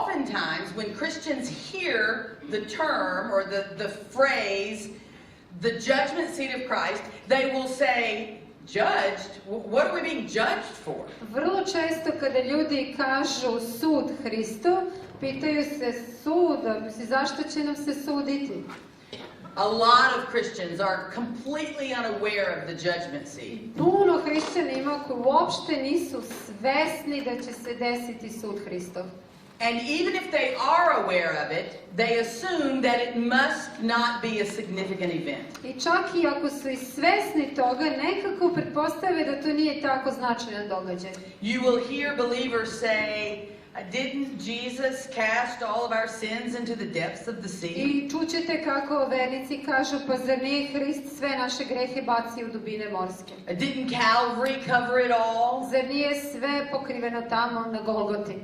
oftentimes when Christians hear the term or the phrase, the judgment seat of Christ, they will say, judged? What are we being judged for? Vrlo često kada ljudi kažu sud Hristov, pitaju se sud, zašto će nam se suditi? A lot of Christians are completely unaware of the judgment seat. Puno hrišćana ima koji uopšte nisu svesni da će se desiti sud Hristov. And even if they are aware of it, they assume that it must not be a significant event. I čak i ako su i svesni toga, nekako pretpostave da to nije tako značajan događaj. You will hear believers say, didn't Jesus cast all of our sins into the depths of the sea? I čućete kako vernici kažu, pa zar nije Hrist sve naše grehe bacio u dubine morske? Didn't Calvary cover it all? Zar nije sve pokriveno tamo na Golgoti?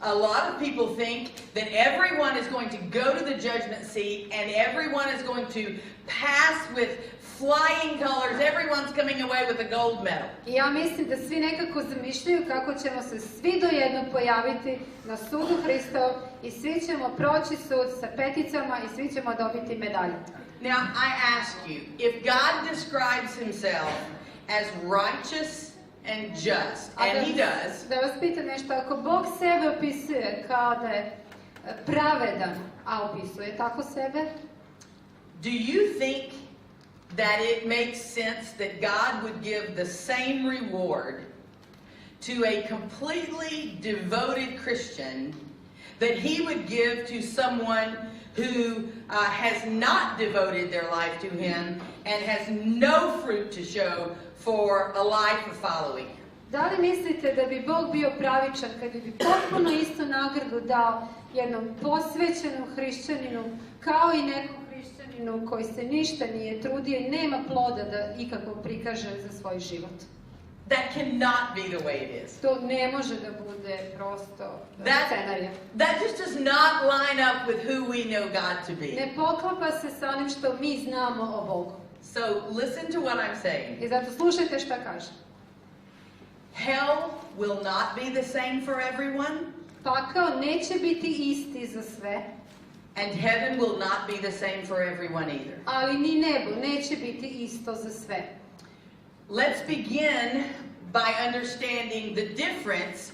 A lot of people think that everyone is going to go to the judgment seat and everyone is going to pass with flying colors. Everyone's coming away with a gold medal. I ja mislim da svi nekako zamišljaju kako ćemo se svi do jednog pojaviti na sudu Hristov i svi ćemo proći sud sa peticama i svi ćemo dobiti medalje. Now I ask you, if God describes himself as righteous and just, and he does. Da vas pitam nešto, ako Bog sebe opisuje kao da je pravedan, a opisuje tako sebe, do you think that it makes sense that God would give the same reward to a completely devoted Christian that he would give to someone who has not devoted their life to him and has no fruit to show for a life of following? Da li mislite da bi Bog bio pravičan kad bi potpuno istu nagradu dao jednom posvećenom hrišćaninu kao i nekom hrišćaninu koji se ništa nije trudio i nema ploda da ikako prikaže za svoj život? That cannot be the way it is. To ne može da bude prosto scenarij. That just does not line up with who we know God to be. Ne poklapa se sa onim što mi znamo o Bogu. So listen to what I'm saying. I zato slušajte šta kaže. Hell will not be the same for everyone. Pakao neće biti isti za sve. And heaven will not be the same for everyone either. Ali ni nebo neće biti isto za sve. Let's begin by understanding the difference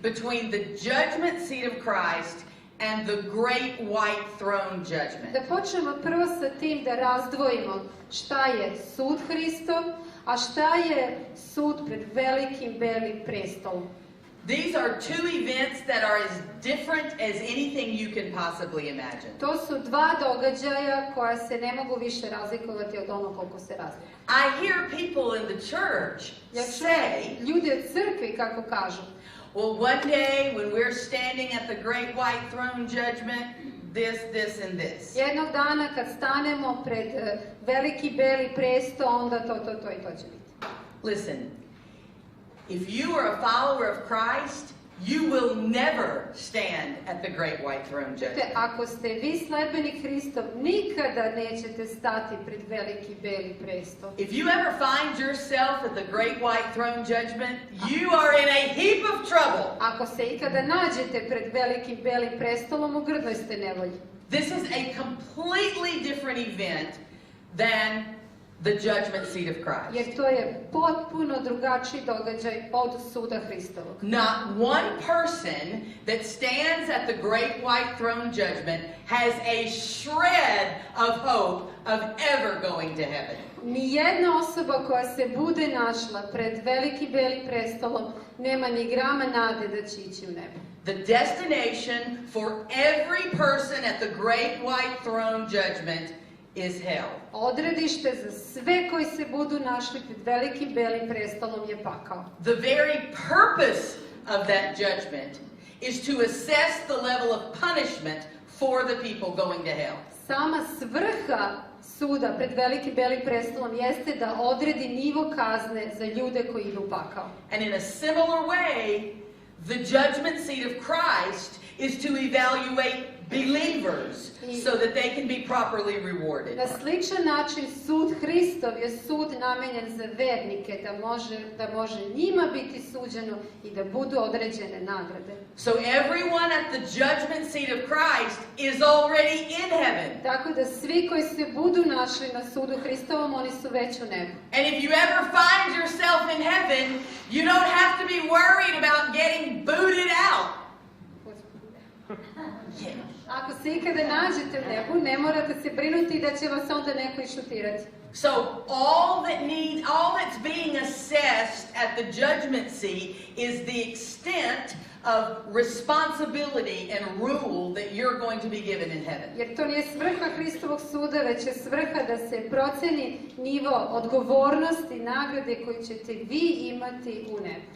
between the judgment seat of Christ and the great white throne judgment. Da počnemo prvo sa tim da razdvojimo šta je sud Hristov, a šta je sud pred velikim belim prestolom. These are two events that are as different as anything you can possibly imagine. To su dva događaja koja se ne mogu više razlikovati od onog koliko se razlikuju. I hear people in the church say, ljudi od crkvi kako kažu, well, one day when we're standing at the great white throne judgment, this and this. Jednog dana kad stanemo pred veliki beli presto, onda to i to će biti. Listen, if you are a follower of Christ, you will never stand at the great white throne judgment. Ako ste vi sledbenik Hristov, nikada nećete stati pred veliki beli presto. If you ever find yourself at the great white throne judgment, you are in a heap of trouble. Ako se ikada nađete pred velikim belim prestolom, u grdnoj ste nevolji. This is a completely different event than the judgment seat of Christ. Jer to je potpuno drugačiji događaj od suda Hristovog. Not one person that stands at the great white throne judgment has a shred of hope of ever going to heaven. Ni jedna osoba koja se bude našla pred velikim belim prestolom nema ni grama nade da će ići u nebo. The destination for every person at the great white throne judgment is hell. Odredište za sve koji se budu našli pred velikim belim prestolom je pakao. The very purpose of that judgment is to assess the level of punishment for the people going to hell. Sama svrha suda pred velikim belim prestolom jeste da odredi nivo kazne za ljude koji idu u pakao. And in a similar way, the judgment seat of Christ is to evaluate believers so that they can be properly rewarded. Na sličan način sud Hristov je sud namenjen za vernike, da može njima biti suđeno i da budu određene nagrade. So everyone at the judgment seat of Christ is already in heaven. Tako da svi koji se budu našli na sudu Hristovom, oni su već u nebu. And if you ever find yourself in heaven, you don't have to be worried about getting booted out. Yeah. Ako se ikada nađete u nebu, ne morate se brinuti da će vas onda neko išutirati. So all that's being assessed at the judgment seat is the extent of responsibility and rule that you're going to be given in heaven. Jer to nije svrha Hristovog suda, već je svrha da se proceni nivo odgovornosti i nagrade koju ćete vi imati u nebu.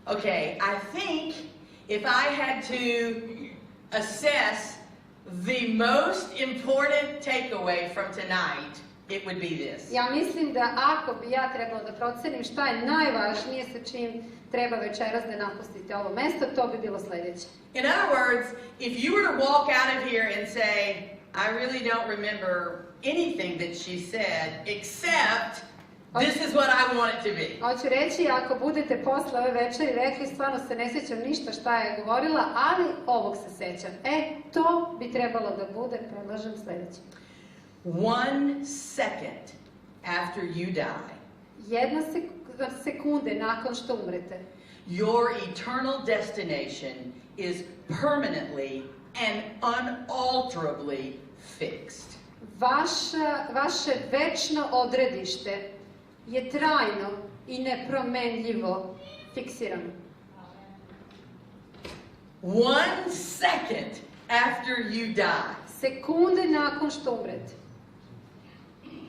Okay, I think if I had to assess the most important takeaway from tonight, it would be this. Ja mislim da ako bi ja trebala da procenim šta je najvažnije sa čim treba večeras da napustite ovo mesto, to bi bilo sljedeće. In other words, if you were to walk out of here and say, I really don't remember anything that she said, except this is what I want it to be. Hoću reći, ako budete posle ove večeri rekli, stvarno se ne sjećam ništa šta je govorila, ali ovog se sjećam. To bi trebalo da bude, predlažem sljedeće. 1 second after you die, jedna sekunde nakon što umrete, your eternal destination is permanently and unalterably fixed. Vaše večno odredište je trajno i nepromenljivo fiksirano. 1 second after you die, sekunde nakon što umrete,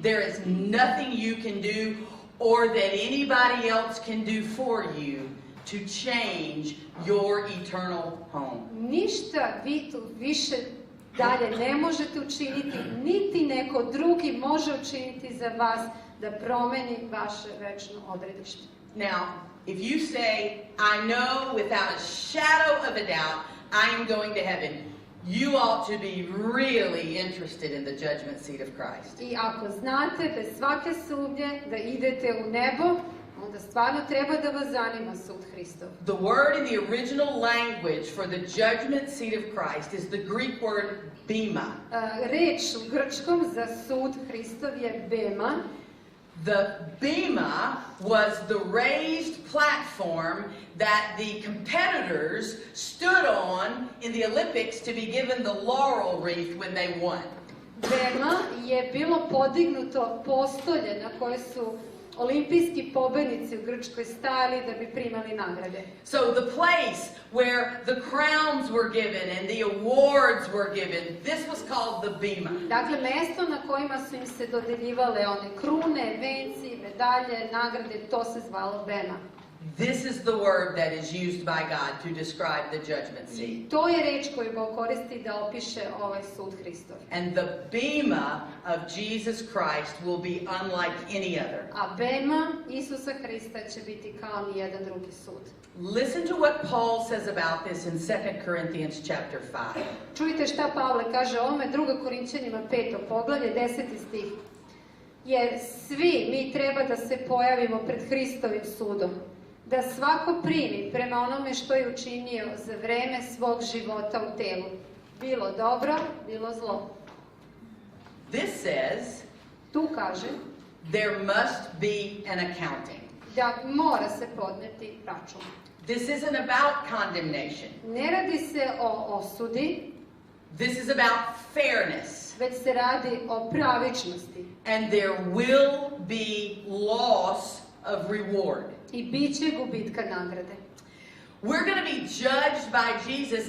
there is nothing you can do or that anybody else can do for you to change your eternal home. Ništa vi tu više dalje ne možete učiniti, niti neko drugi može učiniti za vas da promeni vaše večno odredište. Now, if you say, I know without a shadow of a doubt I am going to heaven, you ought to be really interested in the judgment seat of Christ. I ako znate bez svake sumnje da idete u nebo, onda stvarno treba da vas zanima sud Hristov. The word in the original language for the judgment seat of Christ is the Greek word bema. Reč u grčkom za sud Hristov je bema. The bema was the raised platform that the competitors stood on in the Olympics to be given the laurel wreath when they won. Bema je bilo podignuto postolje na koje su olimpijski pobednici u Grčkoj stajali da bi primali nagrade. So the place where the crowns were given and the awards were given, this was called the bema. Dakle, mesto na kojima su im se dodeljivale one krune, venci, medalje, nagrade, to se zvalo bema. This is the word that is used by God to describe the judgment seat. To je reč koju Bog koristi da opiše ovaj sud Hristov. And the bema of Jesus Christ will be unlike any other. A bema Isusa Hrista će biti kao ni jedan drugi sud. Listen to what Paul says about this in 2 Corinthians chapter 5. Čujte šta Pavle kaže o ovome, 2. Korinćanima 5. poglavlje, 10. stih. Jer svi mi treba da se pojavimo pred Hristovim sudom, da svako primi prema onome što je učinio za vreme svog života u telu. Bilo dobro, bilo zlo. This says Tu kaže there must be an accounting. da mora se podneti račun. This isn't about condemnation. Ne radi se o osudi, This is about fairness. već se radi o pravičnosti. And there will be loss of reward. I bit će gubitka nagrade. We're going to be judged by Jesus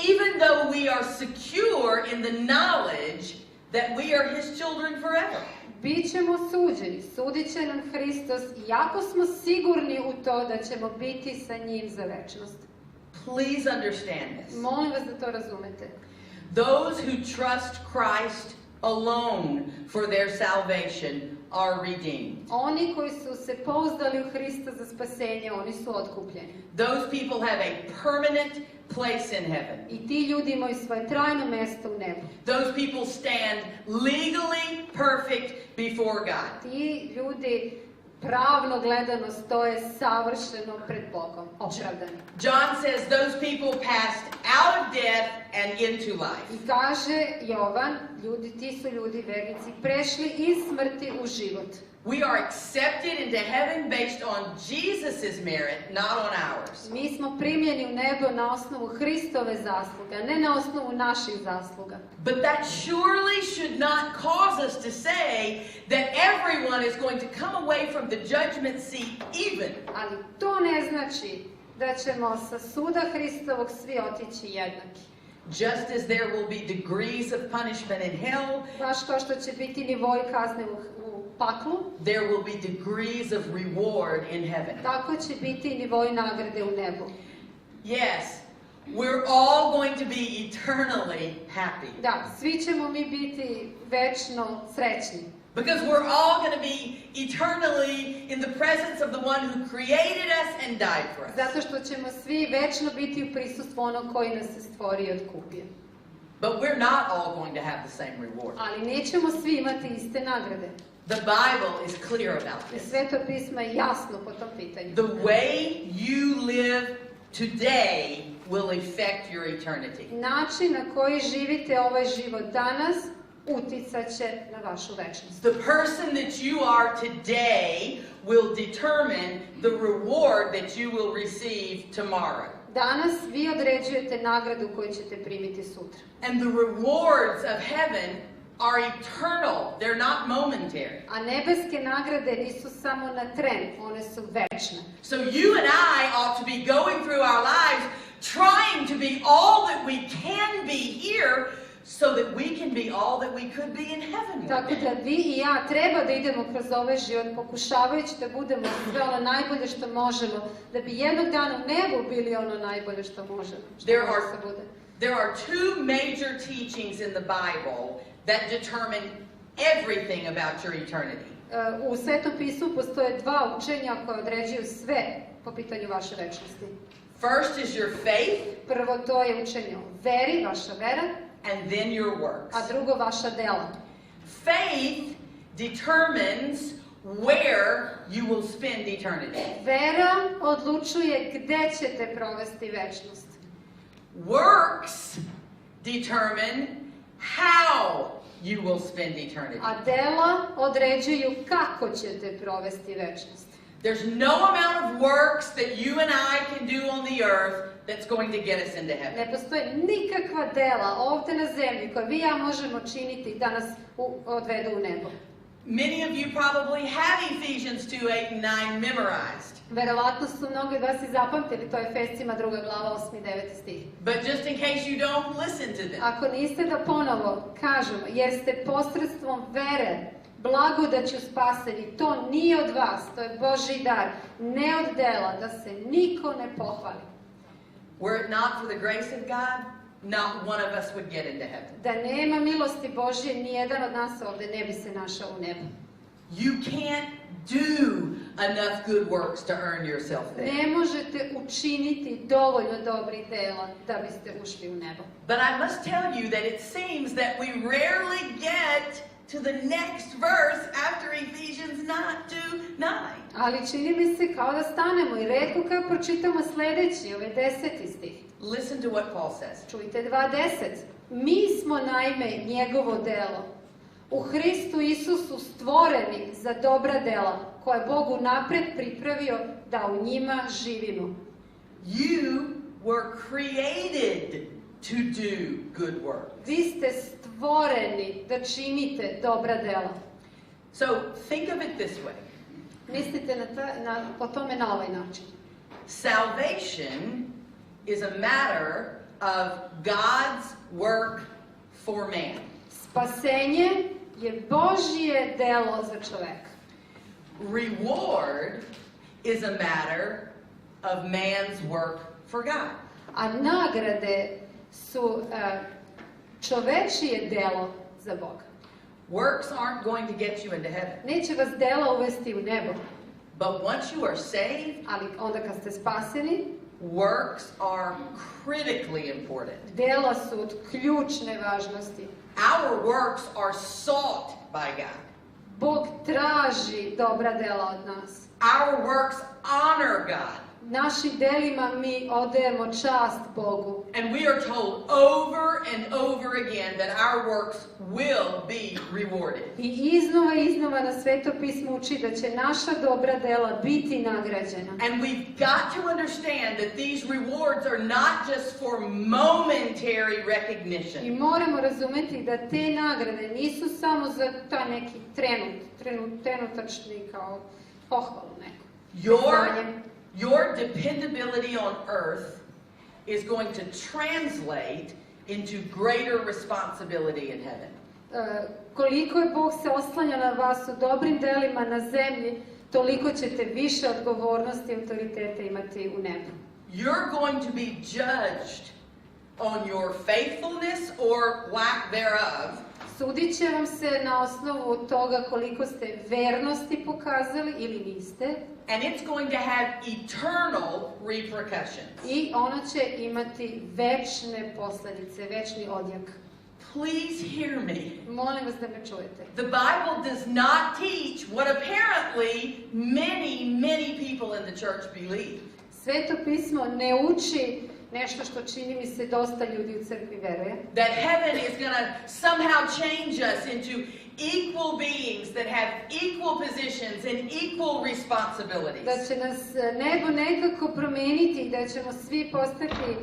even though we are secure in the knowledge that we are His children forever. Bićemo suđeni, sudit će nam Hristos, iako smo sigurni u to da ćemo biti sa njim za večnost. Please understand this. Molim vas da to razumete. Those who trust Christ alone for their salvation are redeemed. Oni koji su se pouzdali u Hrista za spasenje, oni su otkupljeni. Those people have a permanent place in heaven. I ti ljudi imaju svoje trajno mjesto u nebu. Those people stand legally perfect before God. Ti ljudi pravno gledano stoje savršeno pred Bogom, opravdani. John says those people passed out of death and into life. I kaže Jovan, ti su ljudi vernici prešli iz smrti u život. We are accepted into heaven based on Jesus' merit, not on ours. Mi smo primljeni u nebo na osnovu Hristove zasluge, a ne na osnovu naših zasluga. But that surely should not cause us to say that everyone is going to come away from the judgment seat even. Ali to ne znači da ćemo sa suda Hristovog svi otići jednaki. Just as there will be degrees of punishment in hell, Baš kao što će biti nivoi kazne u paklu, there will be degrees of reward in heaven. tako će biti nivoi nagrade u nebu. Yes, we're all going to be eternally happy. Da, svi ćemo mi biti večno srećni. Because we're all going to be eternally in the presence of the one who created us and died for us. Zato što ćemo svi večno biti u prisustvu onog koji nas je stvorio i otkupio. But we're not all going to have the same reward. Ali nećemo svi imati iste nagrade. The Bible is clear about I this. Sveto pismo je jasno po tom pitanju. The way you live today will affect your eternity. Način na koji živite ovaj život danas uticat će na vašu večnost. The person that you are today will determine the reward that you will receive tomorrow. Danas vi određujete nagradu koju ćete primiti sutra. And the rewards of heaven are eternal. They're not momentary. A nebeske nagrade nisu samo na tren, one su večne. So you and I ought to be going through our lives trying to be all that we can be here so that we can be all that we could be in heaven. Tako da vi i ja treba da idemo kroz ovaj život pokušavajući da budemo sve ono najbolje što možemo, da bi jednog dana u nebu bili ono najbolje što možemo. There are two major teachings in the Bible that determine everything about your eternity. U Svetom pismu postoje dva učenja koje određuju sve po pitanju vaše večnosti. First is your faith. Prvo to je učenje o veri, vaša vera. And then your works. A drugo vaša dela. Faith determines where you will spend eternity. Vera odlučuje gde ćete provesti večnost. Works determine how you will spend eternity. A dela određuju kako ćete provesti večnost. There's no amount of works that you and I can do on the earth that's going to get us into heaven. Ne postoje nikakva dela ovdje na zemlji koje vi i ja možemo činiti da nas odvedu u nebo. Many of you probably have Ephesians 2:8 and 9 memorized. Verovatno su mnogi od vas i zapamtili, to je Efescima 2. glava 8. i 9. stih. But just in case you don't listen to them. Ako niste da ponovo kažemo, jer ste posredstvom vere blagodaću spaseni, to nije od vas, to je Božji dar, ne od dela, da se niko ne pohvali. Were it not for the grace of God, not one of us would get into heaven. Da nema milosti Božje, nijedan od nas ovdje ne bi se našao u nebu. You can't do enough good works to earn yourself there. Ne možete učiniti dovoljno dobrih dela da biste ušli u nebo. But I must tell you that it seems that we rarely get to the next verse after Ephesians 2:9. Ali čini mi se kao da stanemo i retko kad pročitamo sljedeći, ovaj 10. stih. Listen to what Paul says. Čujte 2:10. Mi smo naime njegovo delo. U Hristu Isusu stvoreni za dobra dela, koje Bog unapred pripravio da u njima živimo. You were created to do good work. Vi ste stvoreni da činite dobra dela. So think of it this way. Mislite po tome na ovaj način. Salvation is a matter of God's work for man. Spasenje je Božje delo za čoveka. Reward is a matter of man's work for God. A nagrade su čovečije delo za Boga. Works aren't going to get you into heaven. Neće vas dela uvesti u nebo. But once you are saved, Ali onda kad ste spaseni, works are critically important. dela su od ključne važnosti. Our works are sought by God. Bog traži dobra dela od nas. Our works honor God. Našim delima mi odajemo čast Bogu. And we are told over and over again that our works will be rewarded. I iznova na Sveto pismo uči da će naša dobra dela biti nagrađena. And we've got to understand that these rewards are not just for momentary I recognition. moramo razumeti da te nagrade nisu samo za taj neki trenutačni kao pohvalu neku. Your dependability on earth is going to translate into greater responsibility in heaven. Koliko je Bog se oslanja na vas u dobrim delima na zemlji, toliko ćete više odgovornosti i autoriteta imati u nebu. You're going to be judged on your faithfulness or lack thereof. Sudit će vam se na osnovu toga koliko ste vernosti pokazali ili niste. And it's going to have eternal repercussions. I ono će imati večne posljedice, večni odjek. Please hear me. Molim vas da me čujete. The Bible does not teach what apparently many people in the church believe. Sveto pismo ne uči nešto što čini mi se dosta ljudi u crkvi veruje. That heaven is going to somehow change us into equal beings that have equal positions and equal responsibilities. Da će nas nebo nekako promijeniti i da ćemo svi postati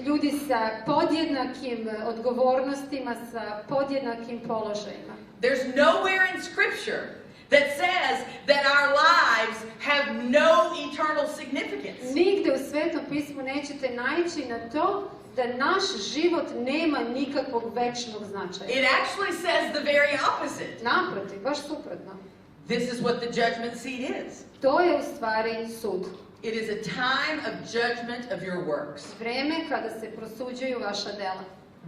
ljudi sa podjednakim odgovornostima, sa podjednakim položajima. There's nowhere in Scripture that says that our lives have no eternal significance. Nigde u Svetom pismu nećete naići na to da naš život nema nikakvog večnog značaja. It actually says the very opposite. Naprotiv, baš suprotno. This is what the judgment seat is. To je u stvari sud. It is a time of judgment of your works. Vreme kada se prosuđuju vaša dela.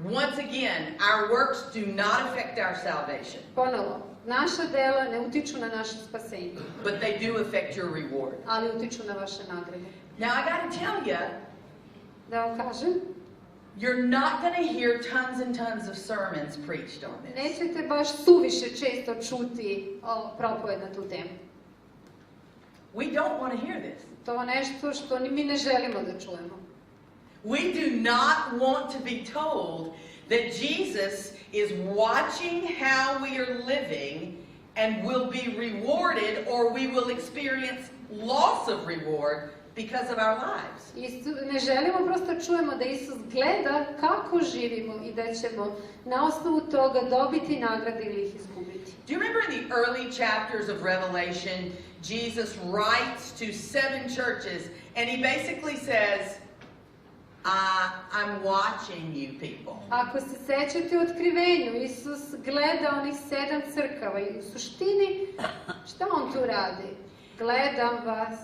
Once again, our works do not affect our salvation. Ponovo, naša dela ne utiču na naše spasenje. But they do affect your reward. Ali utiču na vaše nagrade. Now I got to tell you, Da vam kažem, you're not going to hear tons and tons of sermons preached on this. nećete baš suviše često čuti propoved na tu temu. We don't want to hear this. To je nešto što mi ne želimo da čujemo. We do not want to be told that Jesus is watching how we are living and will be rewarded, or we will experience loss of reward because of our lives. Ne želimo prosto čujemo da Isus gleda kako živimo i da ćemo na osnovu toga dobiti nagrade ili ih izgubiti. Do you remember in the early chapters of Revelation, Jesus writes to 7 churches and he basically says, I'm watching you people. Ako se sećate u Otkrivenju, Isus gleda onih 7 crkava i u suštini šta on tu radi? Gledam vas.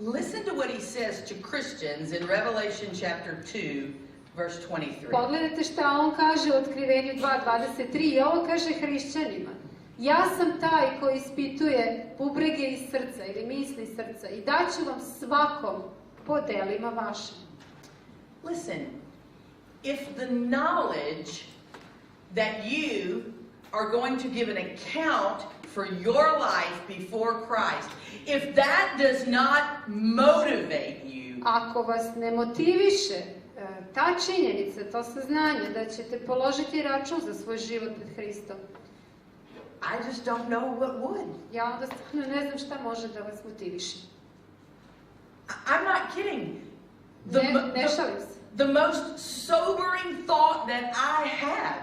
Listen to what he says to Christians in Revelation chapter 2, verse 23. Pogledajte šta on kaže u Otkrivenju 2:23 i ovo kaže hrišćanima. Ja sam taj koji ispituje bubrege iz srca ili misli srca i daću vam svakom po delima vašim. Listen, if the knowledge that you are going to give an account for your life before Christ, if that does not motivate you, Ako vas ne motiviše ta činjenica, to saznanje da ćete položiti račun za svoj život pred Hristom, I just don't know what would. ja onda stvarno ne znam šta može da vas motiviše. I'm not kidding. Ne šalim se. The most sobering thought that I have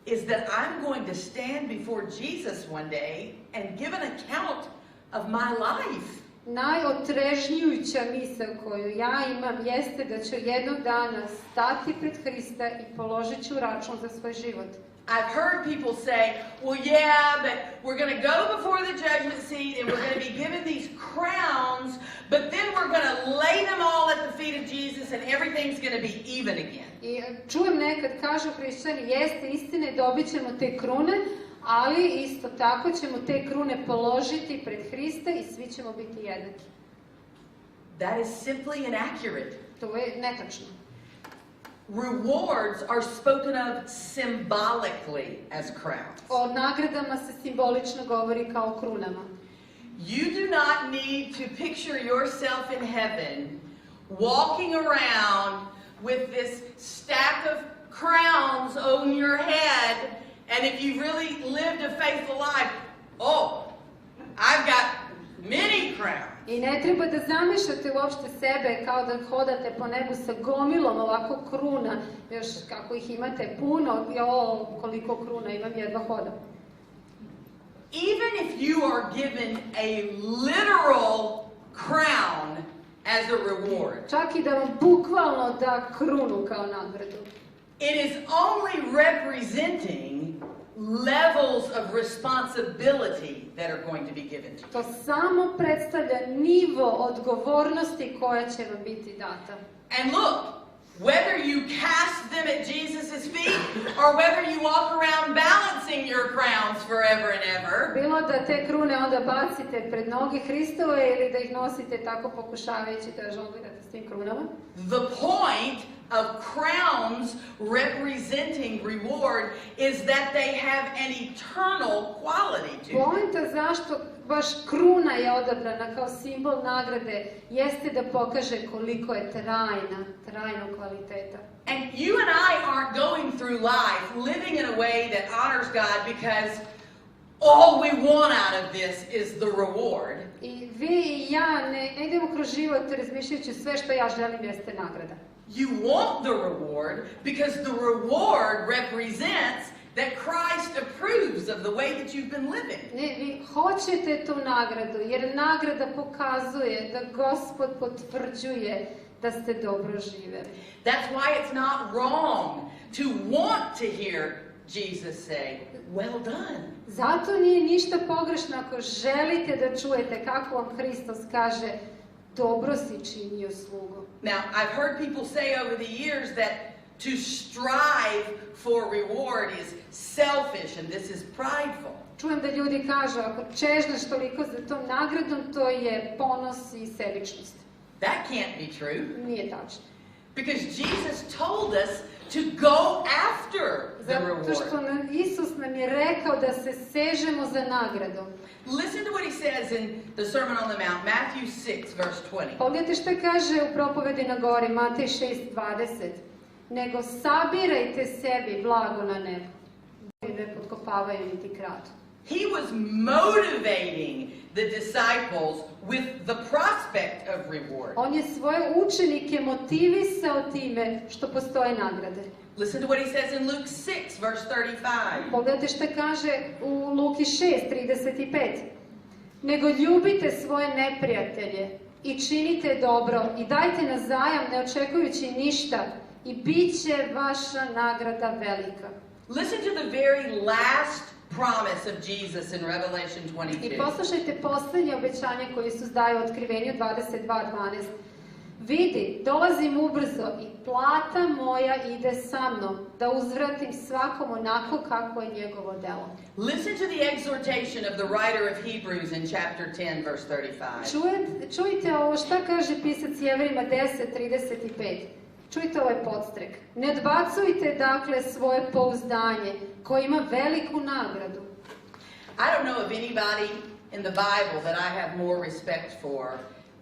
is that I'm going to stand before Jesus one day and give an account of my life. Najotrežnjujuća misao koju ja imam jeste da ću jednog dana stati pred Hrista i položit ću račun za svoj život. I've heard people say, well, yeah, but we're going to go before the judgment seat and we're going to be given these crowns, but then we're going to lay them all at the feet of Jesus and everything's going to be even again. I čujem nekad kažu hrišćani, jeste istine, dobit ćemo te krune, ali isto tako ćemo te krune položiti pred Hrista i svi ćemo biti jednaki. That is simply inaccurate. To je netačno. Rewards are spoken of symbolically as crowns. O nagradama se simbolično govori kao krunama. You do not need to picture yourself in heaven walking around with this stack of crowns on your head, and if you really lived a faithful life, oh, I've got many crowns. I ne treba da zamišljate uopšte sebe kao da hodate po nebu sa gomilom ovako kruna, još kako ih imate puno, koliko kruna imam, jedva hodam. Even if you are given a literal crown as a reward, Čak i da vam bukvalno da krunu kao nagradu. it is only representing levels of responsibility that are going to be given to you. To samo predstavlja nivo odgovornosti koja će vam biti data. And look, whether you cast them at Jesus' feet or whether you walk around balancing your crowns forever and ever, Bilo da te krune onda bacite pred noge Hristove ili da ih nosite tako pokušavajući da žonglirate s tim krunama. the point of crowns representing reward is that they have an eternal quality to them. Poenta zašto baš kruna je odabrana kao simbol nagrade jeste da pokaže koliko je trajnog kvaliteta. And you and I aren't going through life living in a way that honors God because all we want out of this is the reward. I vi i ja ne idemo kroz život razmišljajući sve što ja želim jeste nagrada. You want the reward because the reward represents that Christ approves of the way that you've been living. Ne, vi hoćete tu nagradu jer nagrada pokazuje da Gospod potvrđuje da ste dobro živeli. That's why it's not wrong to want to hear Jesus say, well done. Zato nije ništa pogrešno ako želite da čujete kako vam Hristos kaže dobro si činio slugo. Now, I've heard people say over the years that to strive for reward is selfish and this is prideful. Čujem da ljudi kažu ako čežneš toliko za tom nagradom, to je ponos i sebičnost. That can't be true. Nije tačno. Because Jesus told us to go after the Zato što reward. Isus nam je rekao da se sežemo za nagradom. Listen to what he says in the Sermon on the Mount, Matthew 6, verse 20. Pogledajte šta kaže u propovedi na gori, Matej 6:20. Nego sabirajte sebi blago na nebu, da ne potkopavaju niti kradu. He was motivating the disciples with the prospect of reward. On je svoje učenike motivisao time što postoje nagrade. Listen to what he says in Luke 6, verse 35. Pogledajte šta kaže u Luki 6:35. Nego ljubite svoje neprijatelje i činite dobro i dajte na zajam ne očekujući ništa i bit će vaša nagrada velika. Listen to the very last promise of Jesus in Revelation I 22. poslušajte posljednje obećanje koje Isus daje u Otkrivenju 22:12. Vidi, dolazim ubrzo i plata moja ide sa mnom, da uzvratim svakom onako kako je njegovo delo. Listen to the exhortation of the writer of Hebrews in chapter 10, verse 35. Čujte ovo šta kaže pisac Jevrejima 10:35. Čujte ovaj podstrek. Ne odbacujte dakle svoje pouzdanje koje ima veliku nagradu. I don't know of anybody in the Bible that I have more respect for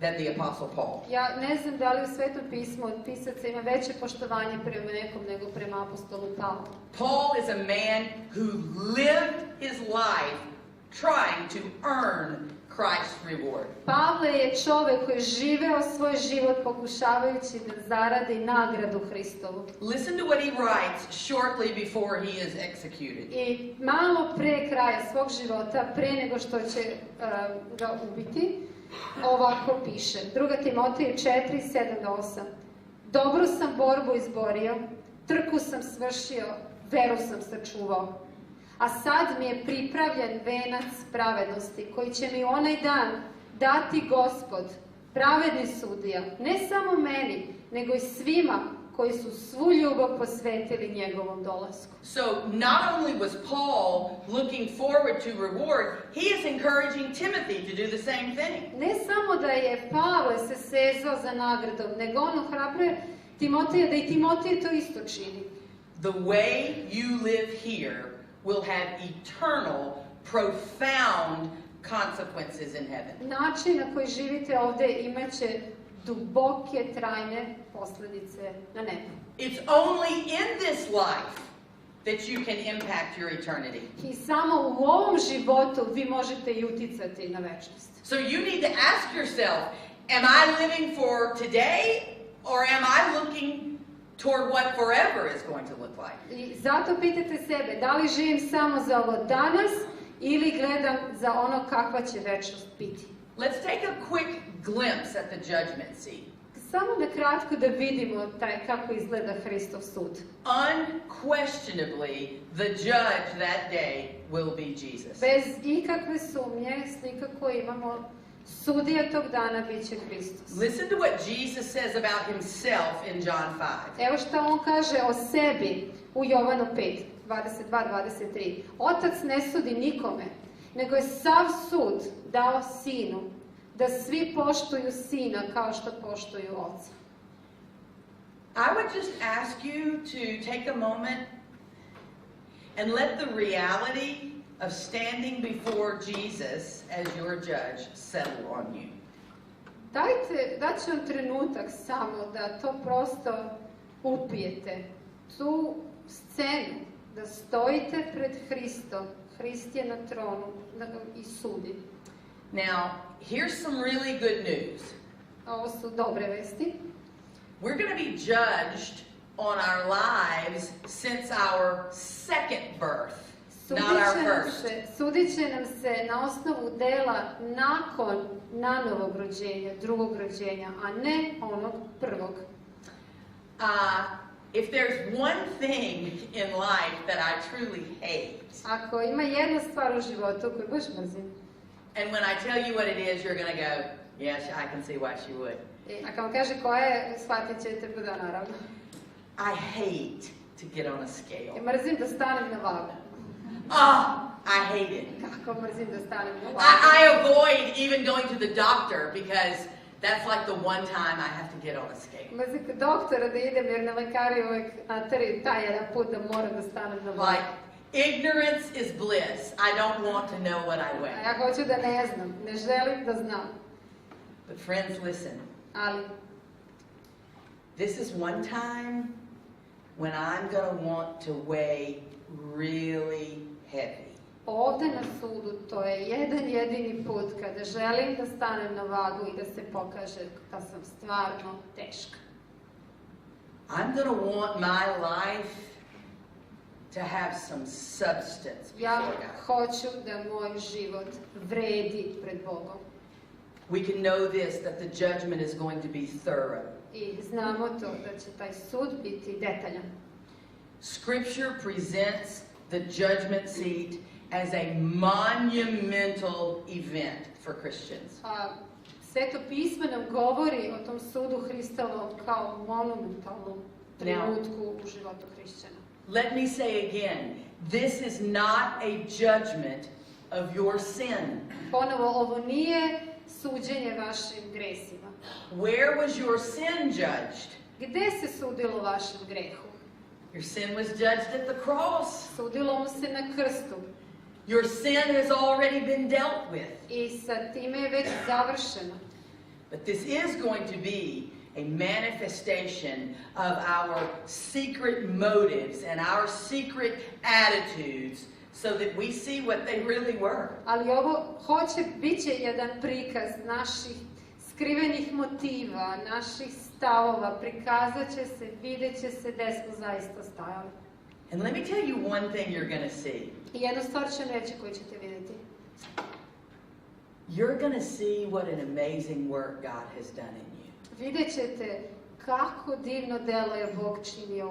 than the Apostle Paul. Ja ne znam da li u Svetom pismu od pisaca ima veće poštovanje prema nekom nego prema apostolu Pavlu. Paul is a man who lived his life trying to earn Christ's reward. Pavle je čovjek koji je živeo svoj život pokušavajući da zaradi nagradu Hristovu. Listen to what he writes shortly before he is executed. I malo pre kraja svog života, pre nego što će ga ubiti, ovako piše. 2. Timoteju 4:7-8. Dobru sam borbu izborio, trku sam svršio, veru sam sačuvao. A sad mi je pripravljen venac pravednosti, koji će mi onaj dan dati Gospod, pravedni sudija, ne samo meni, nego i svima koji su svu ljubav posvetili njegovom dolasku. So not only was Paul looking forward to reward, he is encouraging Timothy to do the same thing. Ne samo da je Pavle se sezao za nagradom, nego on ohrabruje Timoteja da i Timotej to isto čini. The way you live here will have eternal, profound consequences in heaven. Način na koji živite ovdje imaće duboke, trajne posljedice na nebu. It's only in this life that you can impact your eternity. I samo u ovom životu vi možete i uticati na večnost. So you need to ask yourself, am I living for today or am I looking toward what forever is going to look like? I zato pitajte sebe, da li živim samo za ovo danas ili gledam za ono kakva će večnost biti. Let's take a quick glimpse at the judgment seat. Samo na kratko da vidimo kako izgleda Hristov sud. Unquestionably, the judge that day will be Jesus. Bez ikakve sumnje, slika koju imamo, sudija tog dana bit će Hristos. Listen to what Jesus says about himself in John 5. Evo što on kaže o sebi u Jovanu 5, 22-23. Otac ne sudi nikome, nego je sav sud dao sinu, da svi poštuju sina kao što poštuju oca. I would just ask you to take a moment and let the reality of standing before Jesus as your judge settle on you. Daću vam trenutak samo da to prosto upijete. Tu scenu, da stojite pred Hristom, Hrist je na tronu i sudi. Now, here's some really good news. Ovo su dobre vesti. We're going to be judged on our lives since our second birth, not our first. Sudit će nam se na osnovu dela nakon nanovog rođenja, drugog rođenja, a ne onog prvog. If there's one thing in life that I truly hate, ako ima jedna stvar u životu koju baš mrzim, and when I tell you what it is, you're going to go, yes, I can see why she would. A kad vam kaže koja je, shvatit ćete da naravno. I hate to get on a scale. Mrzim da stanem na vagu. I hate it. Kako mrzim da stanem na vagu. I avoid even going to the doctor because that's like the one time I have to get on a scale. Mrzim kod doktora da idem jer na lekari uvek natari taj jedan put da moram da stanem na vagu. Like, ignorance is bliss. I don't want to know what I weigh. A ja hoću da ne znam, ne želim da znam. But friends, listen. Ali, this is one time when I'm going to want to weigh really heavy. ovde na sudu to je jedan jedini put kada želim da stanem na vagu i da se pokaže da sam stvarno teška. I'm going to want my life to have some substance Ja before God. hoću da moj život vredi pred Bogom. We can know this, that the judgment is going to be thorough. I znamo to da će taj sud biti detaljan. Scripture presents the judgment seat as a monumental event for Christians. Sveto pismo nam govori o tom sudu Hristovom kao monumentalnom trenutku u životu hrišćana. Let me say again, this is not a judgment of your sin. Ponovo, ovo nije suđenje vašim gresima. Where was your sin judged? Gde se sudilo vašem grehu? Your sin was judged at the cross. Sudilo mu se na krstu. Your sin has already been dealt with. I sa time je već završeno. But this is going to be a manifestation of our secret motives and our secret attitudes so that we see what they really were. Ali ovo biće jedan prikaz naših skrivenih motiva, naših stavova, prikazat će se, vidjet će se gde smo zaista stajali. And let me tell you one thing you're going to see. I jednu stvar ću reći koju ćete vidjeti. You're going to see what an amazing work God has done in you. Vidjet ćete kako divno delo je Bog činio